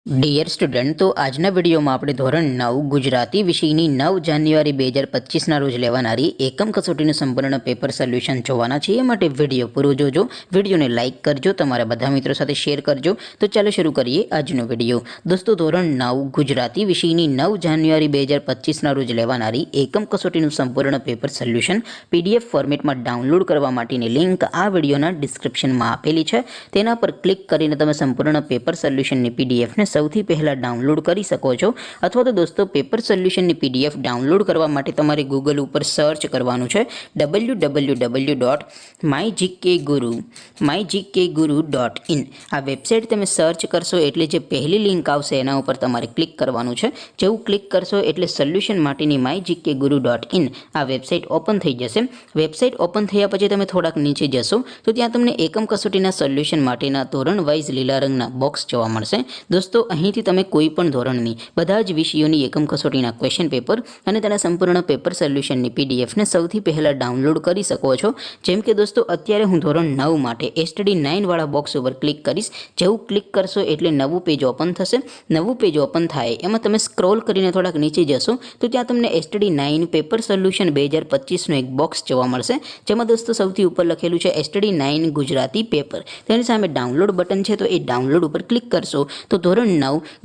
Dear student, તો આજના વિડીયોમાં આપણે ધોરણ 9 ગુજરાતી વિષયની 9 જાન્યુઆરી 2025ના રોજ લેવાનારી એકમ કસોટીનું સંપૂર્ણ પેપર સોલ્યુશન જોવાના છે। એ માટે વિડીયો પૂરો જોજો, વિડીયોને લાઇક કરજો, તમારા બધા મિત્રો સાથે શેર કરજો। તો ચાલો શરૂ કરીએ આજનો વિડીયો। દોસ્તો, ધોરણ 9 ગુજરાતી વિષયની 9 જાન્યુઆરી 2025ના રોજ લેવાનારી એકમ કસોટીનું સંપૂર્ણ પેપર સોલ્યુશન PDF ફોર્મેટમાં ડાઉનલોડ કરવા માટેની લિંક આ વિડીયોના ડિસ્ક્રિપ્શનમાં આપેલી છે। તેના પર ક્લિક કરીને તમે સંપૂર્ણ પેપર સોલ્યુશનની PDFને સૌથી પહેલા ડાઉનલોડ કરી શકો છો। અથવા તો દોસ્તો, પેપર સોલ્યુશનની PDF ડાઉનલોડ કરવા માટે તમારે ગૂગલ ઉપર સર્ચ કરવાનું છે www.mygkguru.in। આ વેબસાઇટ તમે સર્ચ કરશો એટલે જે પહેલી લિંક આવશે એના ઉપર તમારે ક્લિક કરવાનું છે। જેવું ક્લિક કરશો એટલે સોલ્યુશન માટેની mygkguru.in આ વેબસાઇટ ઓપન થઈ જશે। વેબસાઇટ ઓપન થયા પછી તમે થોડાક નીચે જશો તો ત્યાં તમને એકમ કસોટીના સોલ્યુશન માટેના ધોરણ વાઇઝ લીલા રંગના બોક્સ જોવા મળશે। દોસ્તો, અહીંથી તમે કોઈ પણ ધોરણની બધા જ વિષયોની એકમ કસોટીના ક્વેશ્ચન પેપર અને તેના સંપૂર્ણ પેપર સોલ્યુશનની PDFને સૌથી પહેલાં ડાઉનલોડ કરી શકો છો। જેમ કે દોસ્તો, અત્યારે હું ધોરણ 9 માટે STD 9 વાળા બોક્સ ઉપર ક્લિક કરીશ। જેવું ક્લિક કરશો એટલે નવું પેજ ઓપન થશે। નવું પેજ ઓપન થાય એમાં તમે સ્ક્રોલ કરીને થોડાક નીચે જશો તો ત્યાં તમને STD 9 પેપર સોલ્યુશન 2025નું એક બોક્સ જોવા મળશે। જેમાં દોસ્તો સૌથી ઉપર લખેલું છે STD 9 ગુજરાતી પેપર। તેની સામે ડાઉનલોડ બટન છે, તો એ ડાઉનલોડ ઉપર ક્લિક કરશો તો ધોરણ 9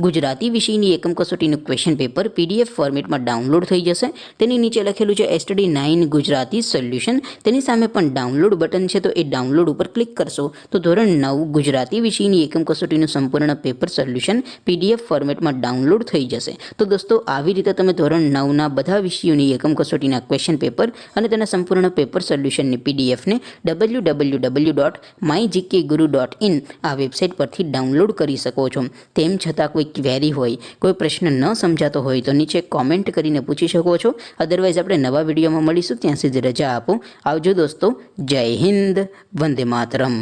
ગુજરાતી વિષયની એકમ કસોટીનું ક્વેશ્ચન પેપર PDF ફોર્મેટમાં ડાઉનલોડ થઈ જશે। તેની નીચે લખેલું છે STD 9 ગુજરાતી સોલ્યુશન। તેની સામે પણ ડાઉનલોડ બટન છે, તો એ ડાઉનલોડ ઉપર ક્લિક કરશો તો ધોરણ 9 ગુજરાતી વિષયની એકમ કસોટીનું સંપૂર્ણ પેપર સોલ્યુશન PDF ફોર્મેટમાં ડાઉનલોડ થઈ જશે। તો દોસ્તો, આવી રીતે તમે ધોરણ 9ના બધા વિષયોની એકમ કસોટીના ક્વેશ્ચન પેપર અને તેના સંપૂર્ણ પેપર સોલ્યુશનની PDFને www.mygkguru.in આ વેબસાઇટ પરથી ડાઉનલોડ કરી શકો છો। તેમ છતાં કોઈ ક્વેરી હોય, કોઈ પ્રશ્ન ન સમજાતો હોય તો નીચે કોમેન્ટ કરીને પૂછી શકો છો। અદરવાઇઝ આપણે નવા વિડીયોમાં મળીશું, ત્યાં સુધી રજા આપો। આવજો દોસ્તો, જય હિન્દ, વંદે માતરમ।